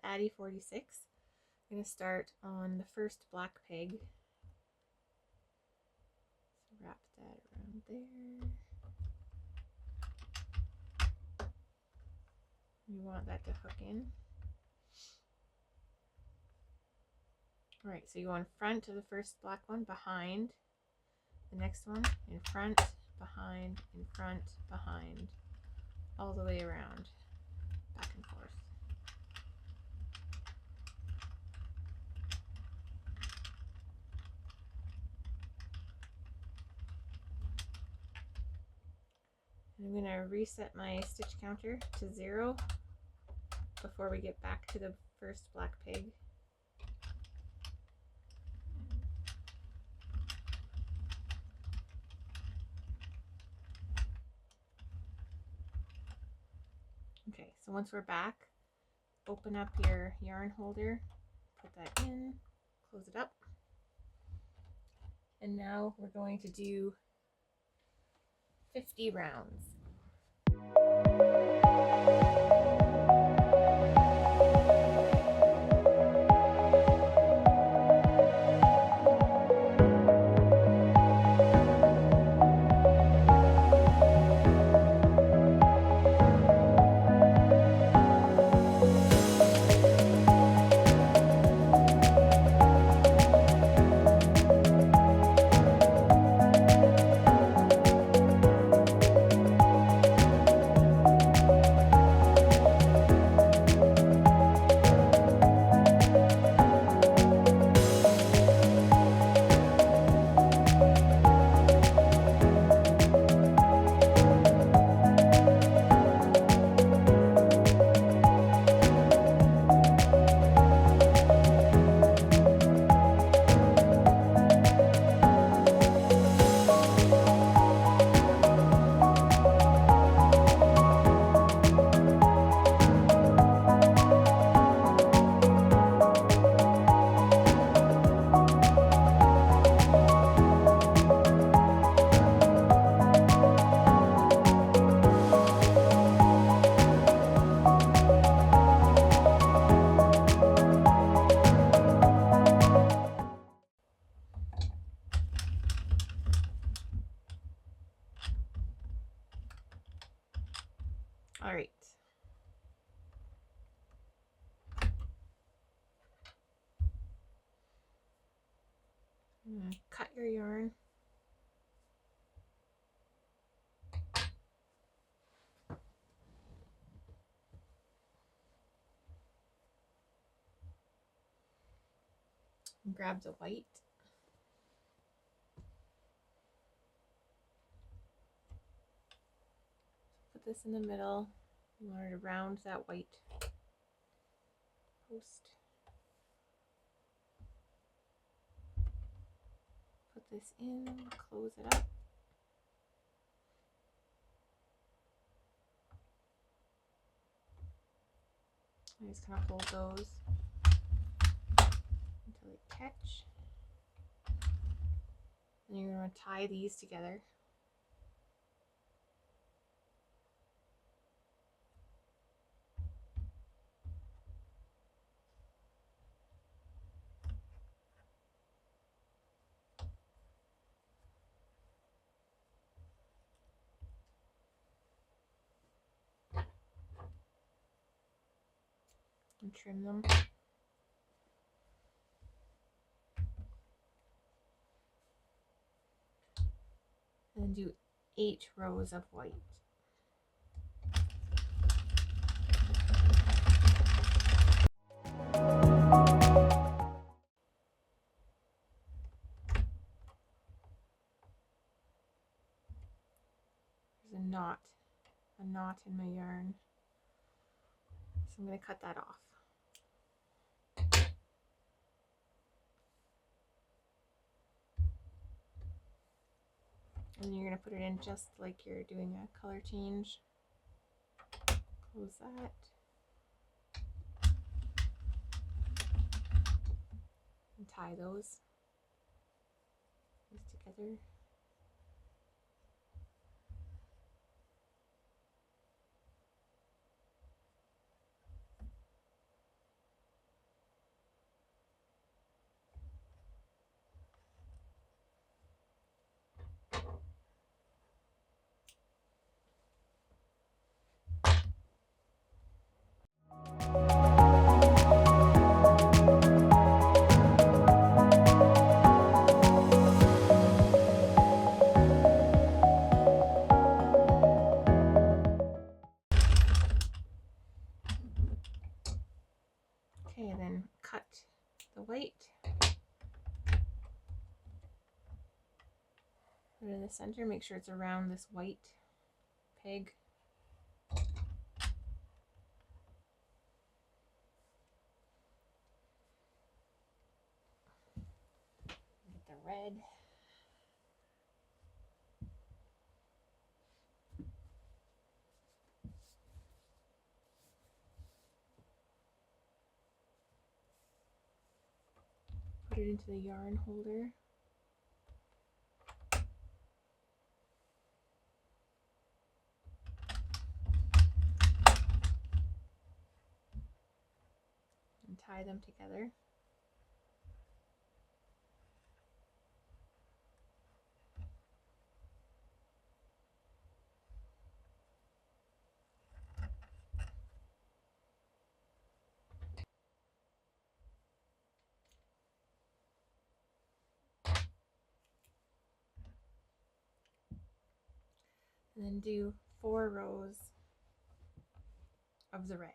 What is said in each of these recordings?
Addi 46. I'm going to start on the first black peg. So wrap that around there. You want that to hook in. Alright, so you go in front of the first black one, behind the next one, in front, behind, in front, behind, all the way around, back and forth. And I'm going to reset my stitch counter to 0 before we get back to the first black peg. Okay, so once we're back, open up your yarn holder, put that in, close it up. And now we're going to do 50 rounds. All right. Cut your yarn. And grab the white. Put this in the middle. You want to round that white post. Put this in, close it up. I just kind of hold those until they catch. And you're going to tie these together. And trim them. And do 8 rows of white. There's a knot in my yarn. So I'm going to cut that off. And you're going to put it in just like you're doing a color change. Close that. And tie these together. Okay, then cut the white. Put it in the center, make sure it's around this white peg. Get the red. Put it into the yarn holder. And tie them together. And then do 4 rows of the red.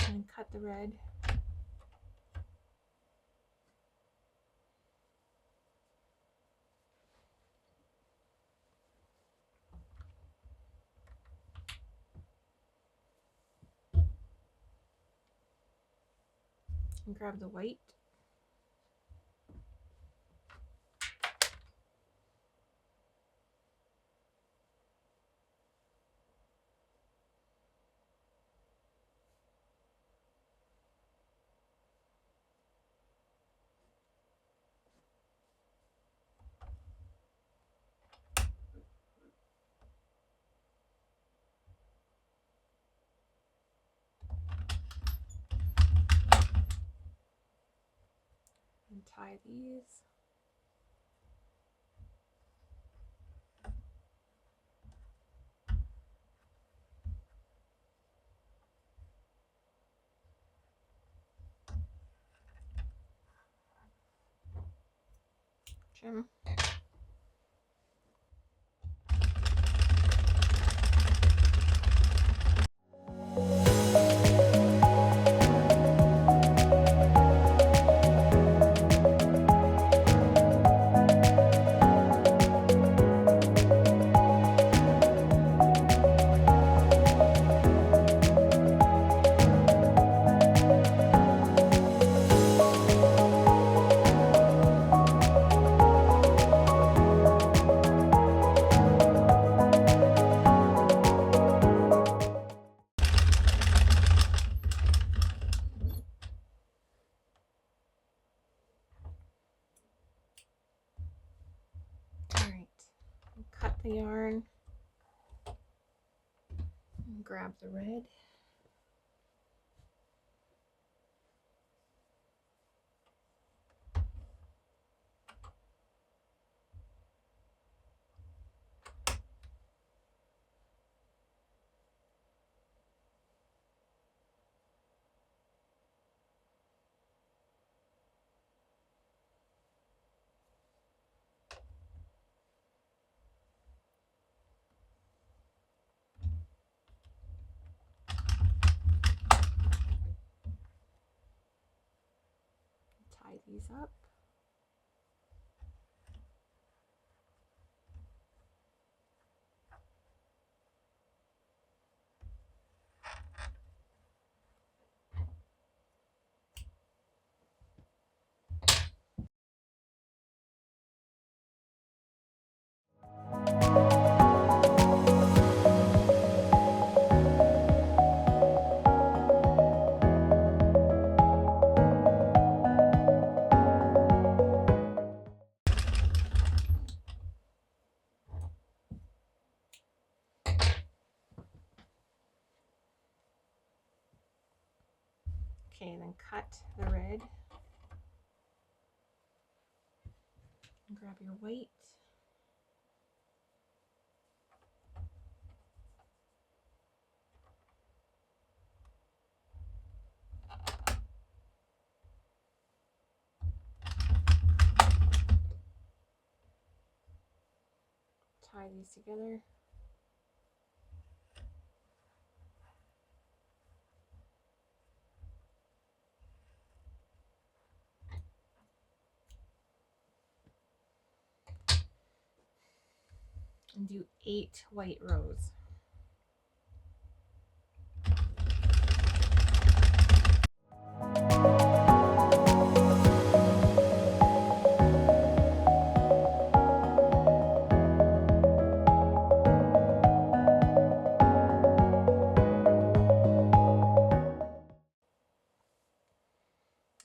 And cut the red. And grab the white. And tie these. Trim. Cut the yarn and grab the red. Tie these up. Okay, then cut the red. And grab your white. tie these together. And do 8 white rows.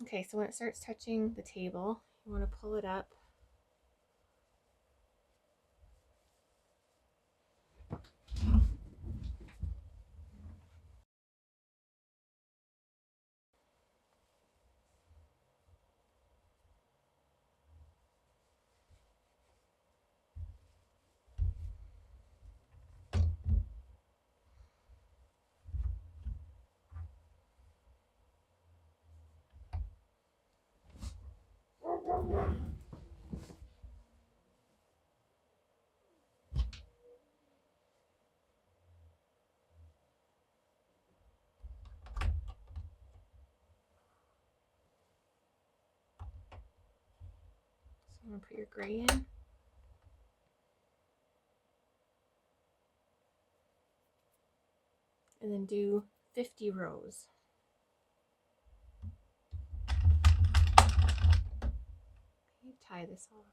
Okay, so when it starts touching the table, you want to pull it up. So I'm going to put your gray in. And then do 50 rows. Okay, tie this off.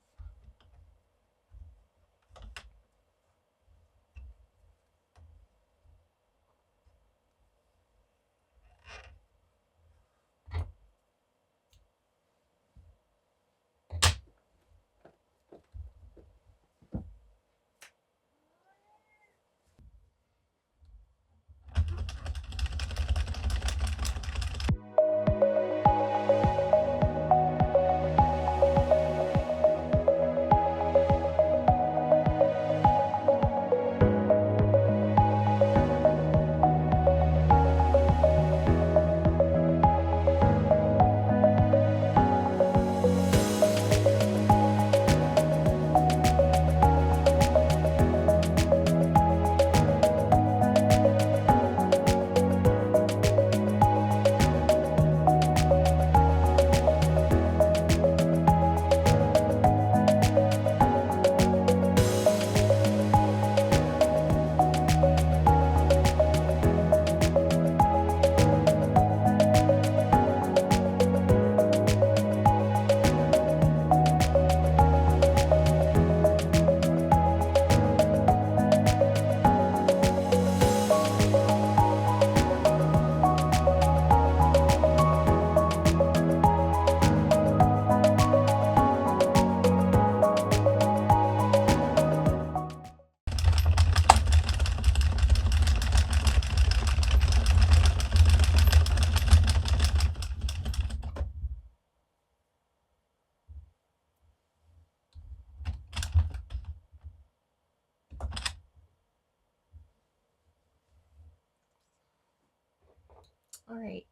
All right.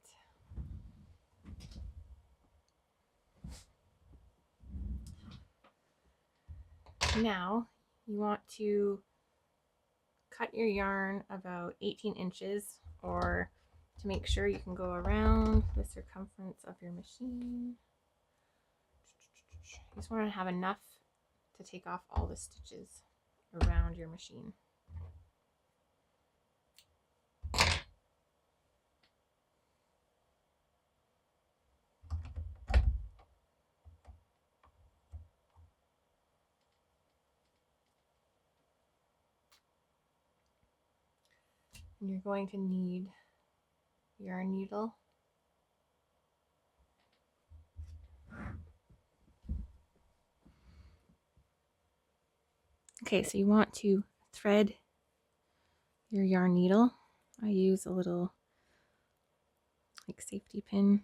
Now you want to cut your yarn about 18 inches, or to make sure you can go around the circumference of your machine. You just want to have enough to take off all the stitches around your machine. And you're going to need your needle. Okay, so you want to thread your yarn needle. I use a little like safety pin.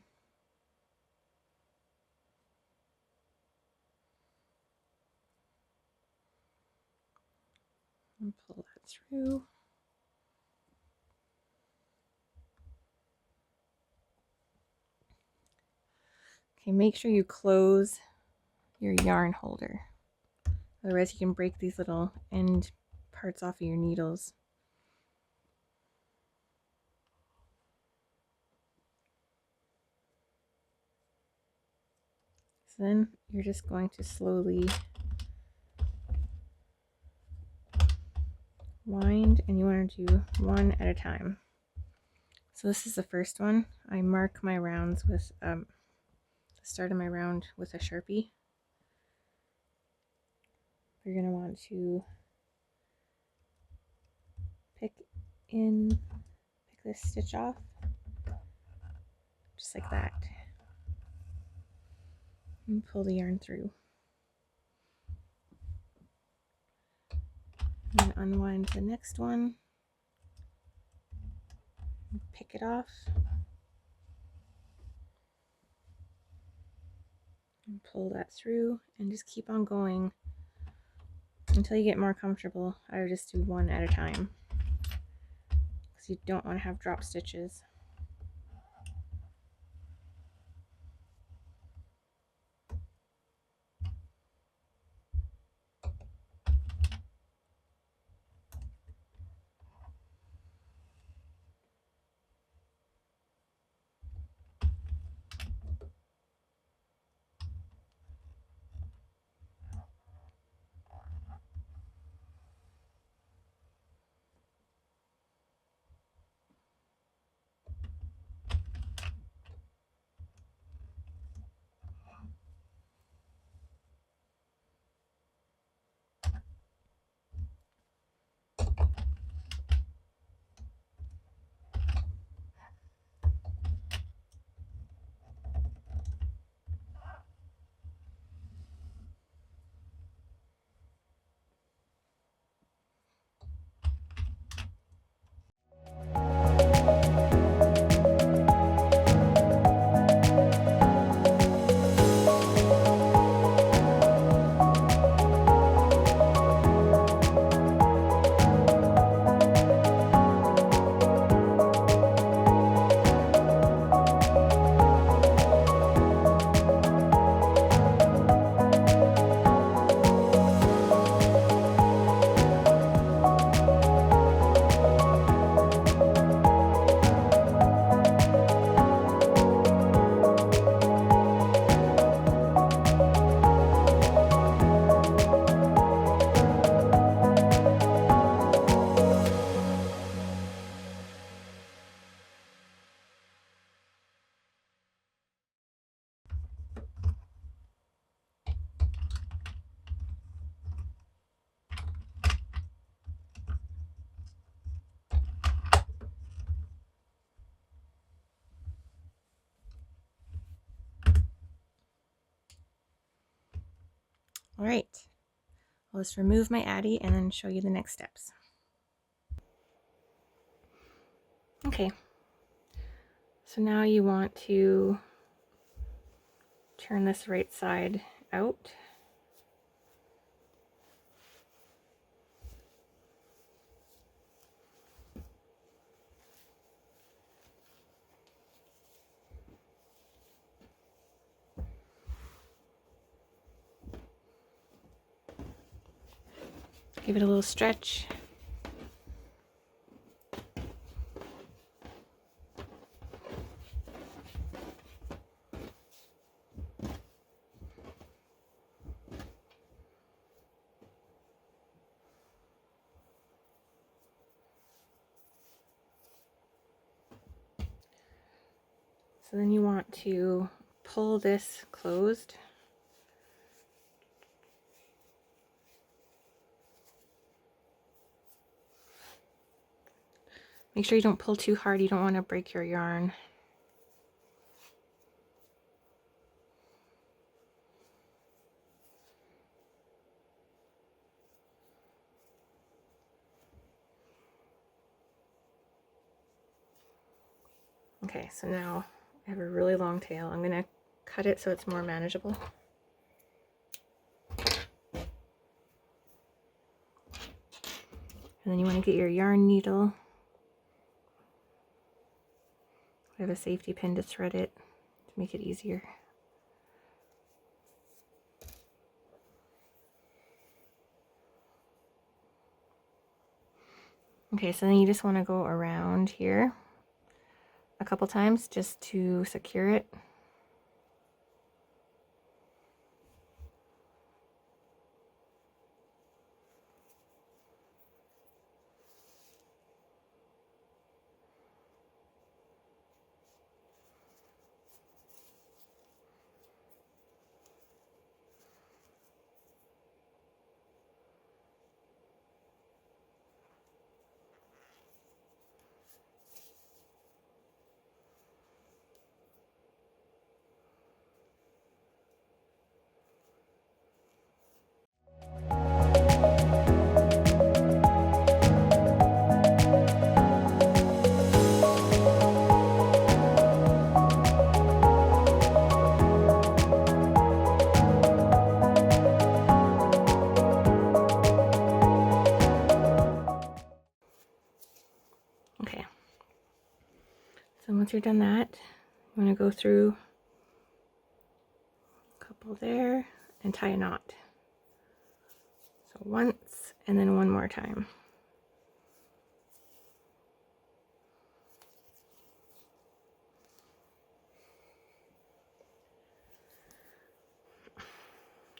And pull that through. Okay, make sure you close your yarn holder Otherwise you can break these little end parts off of your needles. So then you're just going to slowly wind, and you want to do one at a time. So this is the first one. I mark my rounds with the start of my round with a Sharpie. You're going to want to pick this stitch off, just like that, and pull the yarn through. And unwind the next one, pick it off, and pull that through, and just keep on going until you get more comfortable. I would just do one at a time because you don't want to have drop stitches. All right, I'll just remove my Addi and then show you the next steps. Okay, so now you want to turn this right side out. Give it a little stretch. So then you want to pull this closed. Make sure you don't pull too hard, you don't want to break your yarn. Okay, so now I have a really long tail. I'm going to cut it so it's more manageable. And then you want to get your yarn needle. I have a safety pin to thread it to make it easier. Okay, so then you just want to go around here a couple times just to secure it. Okay, so once you're done that, you want to go through a couple there and tie a knot. So once and then one more time.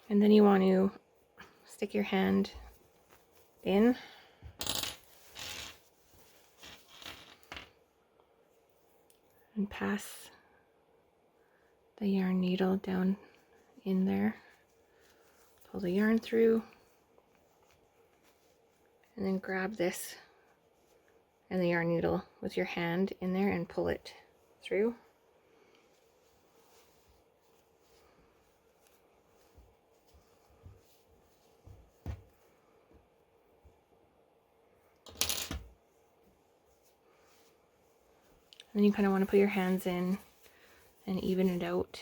And then you want to stick your hand in and pass the yarn needle down in there. Pull the yarn through and then grab this and the yarn needle with your hand in there and pull it through. Then you kind of want to put your hands in and even it out.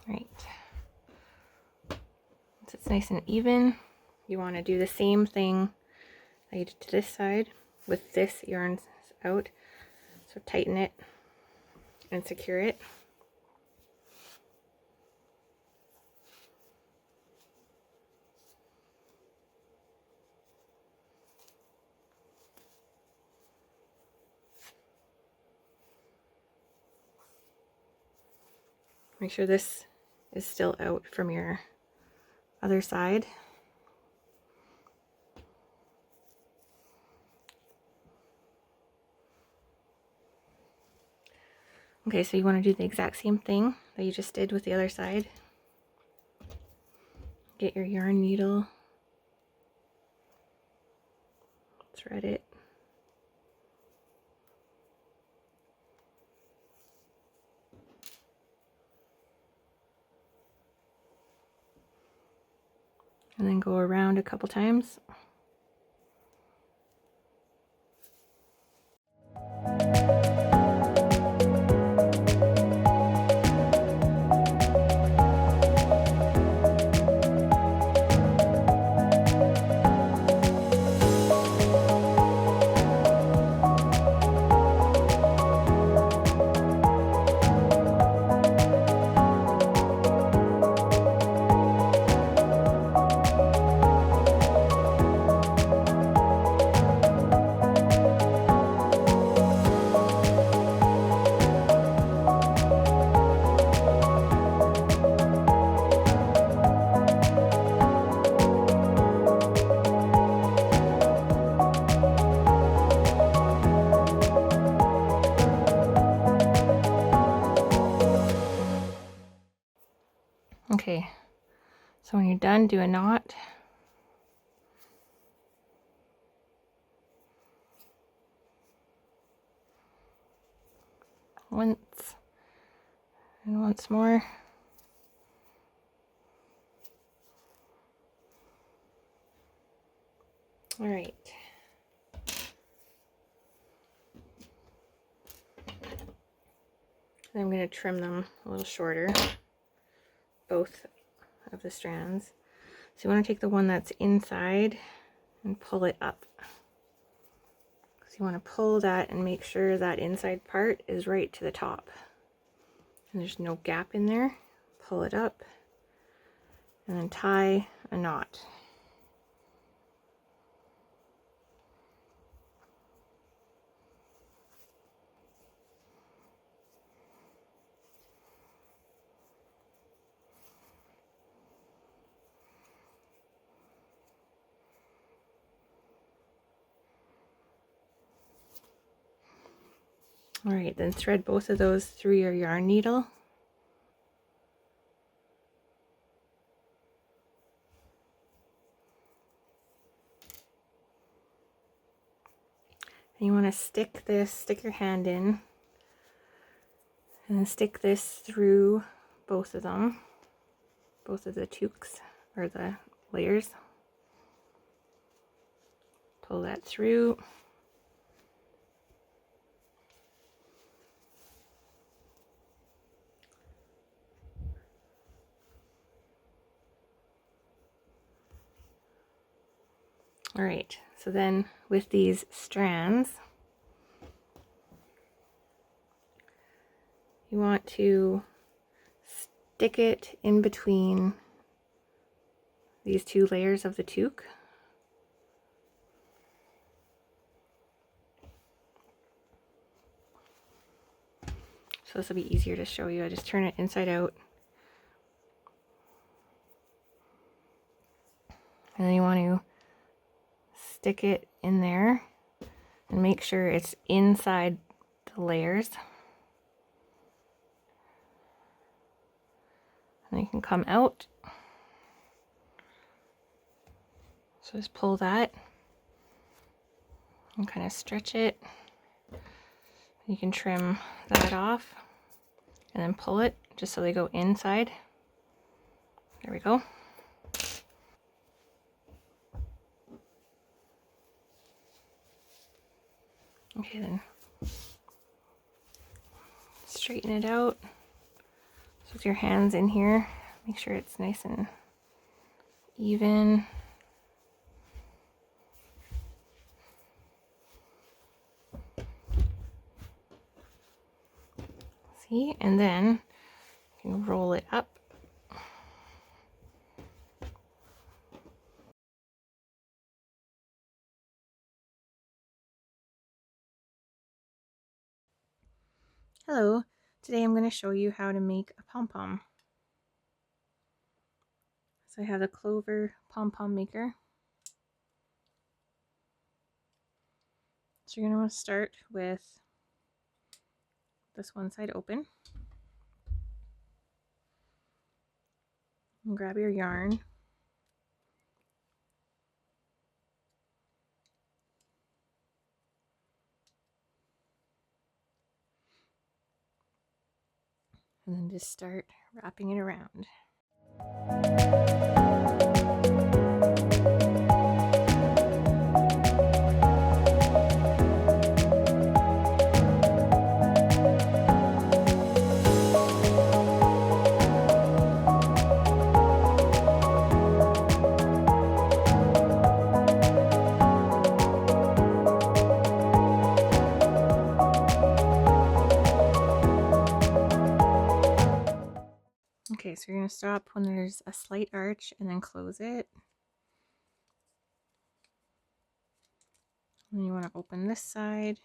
Right. Once it's nice and even, you want to do the same thing that you did to this side with this yarn out. So tighten it and secure it. Make sure this is still out from your other side. Okay, so you want to do the exact same thing that you just did with the other side. Get your yarn needle, thread it, and then go around a couple times. Okay, so when you're done, do a knot. Once and once more. All right. And I'm going to trim them a little shorter, both of the strands. So you want to take the one that's inside and pull it up. So you want to pull that and make sure that inside part is right to the top. And there's no gap in there. Pull it up and then tie a knot. All right, then thread both of those through your yarn needle. And you want to stick your hand in and then stick this through both of them, both of the toques or the layers. Pull that through. All right, so then with these strands, you want to stick it in between these two layers of the toque. So this will be easier to show you. I just turn it inside out. And then you want to stick it in there and make sure it's inside the layers. And you can come out. So just pull that and kind of stretch it. You can trim that off and then pull it just so they go inside. There we go. Okay, then straighten it out. So with your hands in here, make sure it's nice and even. See, and then you can roll it up. Hello, today I'm going to show you how to make a pom-pom. So I have the Clover pom-pom maker. So you're going to want to start with this one side open. And grab your yarn. And then just start wrapping it around. Okay, so you're going to stop when there's a slight arch and then close it. And you want to open this side.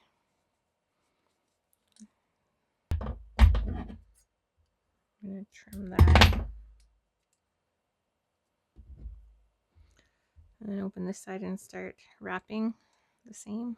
I'm going to trim that. And then open this side and start wrapping the same.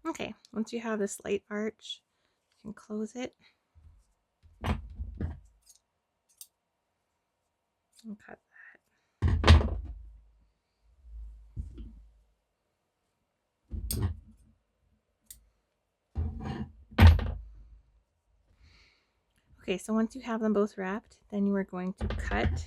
Okay, once you have this light arch, you can close it and cut that. Okay, so once you have them both wrapped, then you are going to cut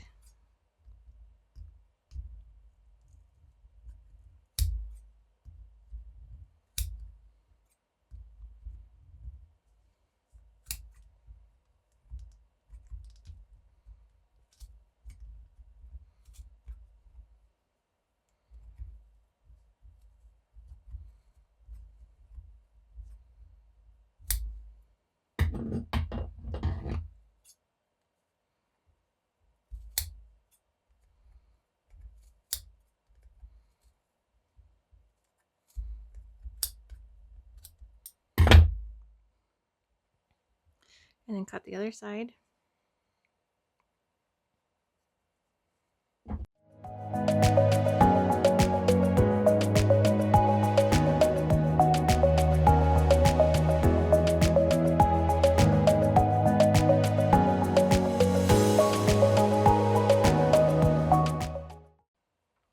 and then cut the other side.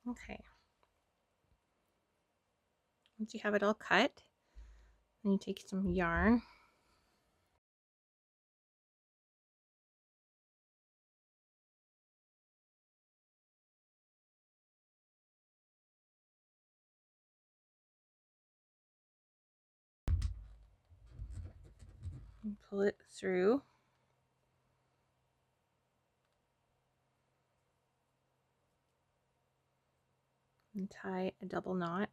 Okay. Once you have it all cut, then you take some yarn. And pull it through. And tie a double knot.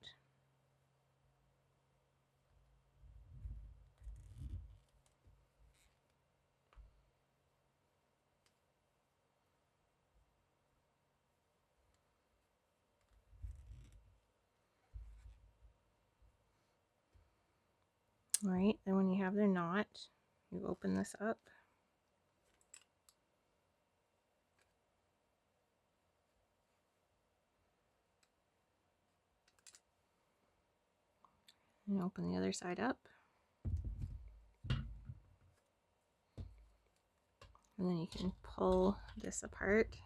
All right, then when you have the knot, you open this up. And open the other side up. And then you can pull this apart.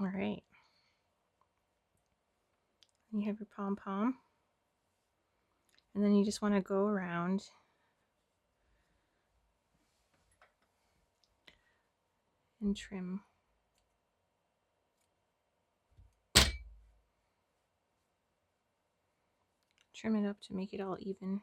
All right. You have your pom-pom. And then you just want to go around and trim. Trim it up to make it all even.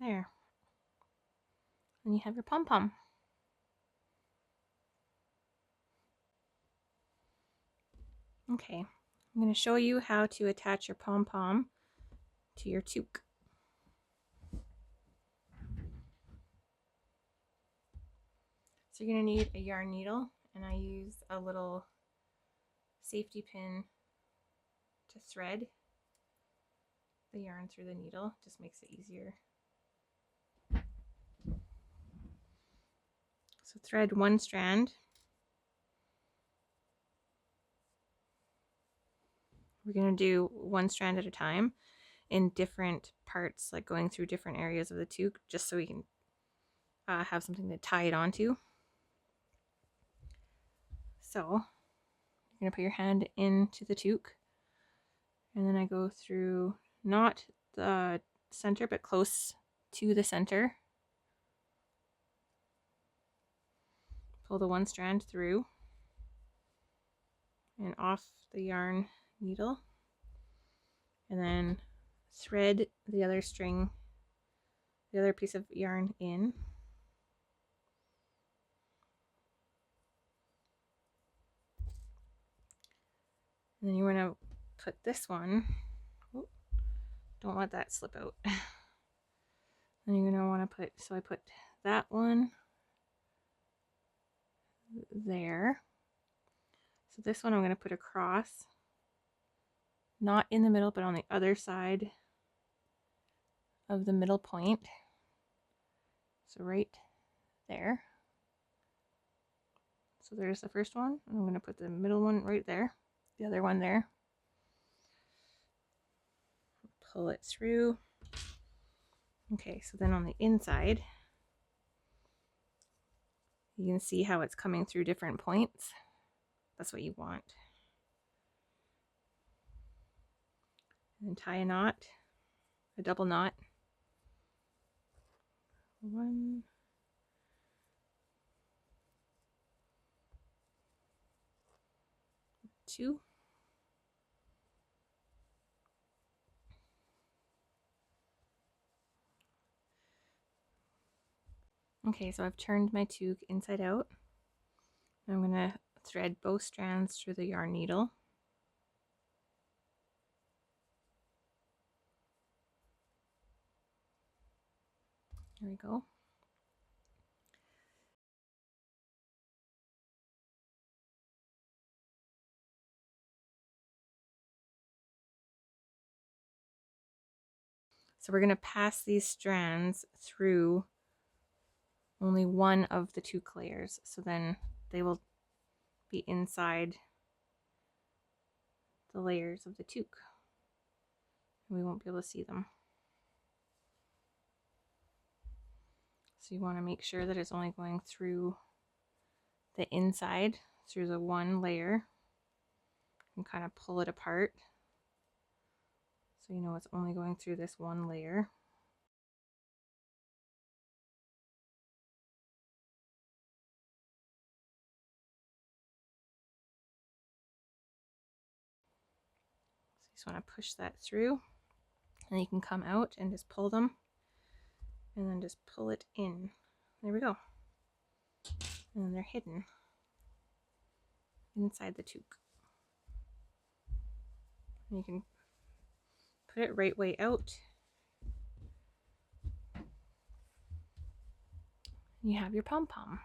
There. And you have your pom-pom. Okay, I'm going to show you how to attach your pom-pom to your toque. So you're going to need a yarn needle, and I use a little safety pin to thread the yarn through the needle. Just makes it easier. So thread one strand. We're going to do one strand at a time in different parts, like going through different areas of the toque, just so we can have something to tie it onto. So you're going to put your hand into the toque, and then I go through not the center but close to the center. Pull the one strand through and off the yarn needle, and then thread the other string, the other piece of yarn in. And then you want to put this one, oh, don't let that slip out. Then you're going to want to put, so I put that one there. So this one I'm going to put across, not in the middle, but on the other side of the middle point. So right there. So there's the first one. I'm going to put the middle one right there, the other one there. Pull it through. Okay, so then on the inside, you can see how it's coming through different points. That's what you want. And then tie a knot, a double knot. 1, 2. Okay, so I've turned my toque inside out. I'm going to thread both strands through the yarn needle. There we go. So we're going to pass these strands through only one of the toque layers, so then they will be inside the layers of the toque. We won't be able to see them. So you want to make sure that it's only going through the inside, through the one layer, and kind of pull it apart. So you know it's only going through this one layer. So you just want to push that through, and you can come out and just pull them, and then just pull it in. There we go. And then they're hidden inside the toque. And you can put it right way out. You have your pom-pom.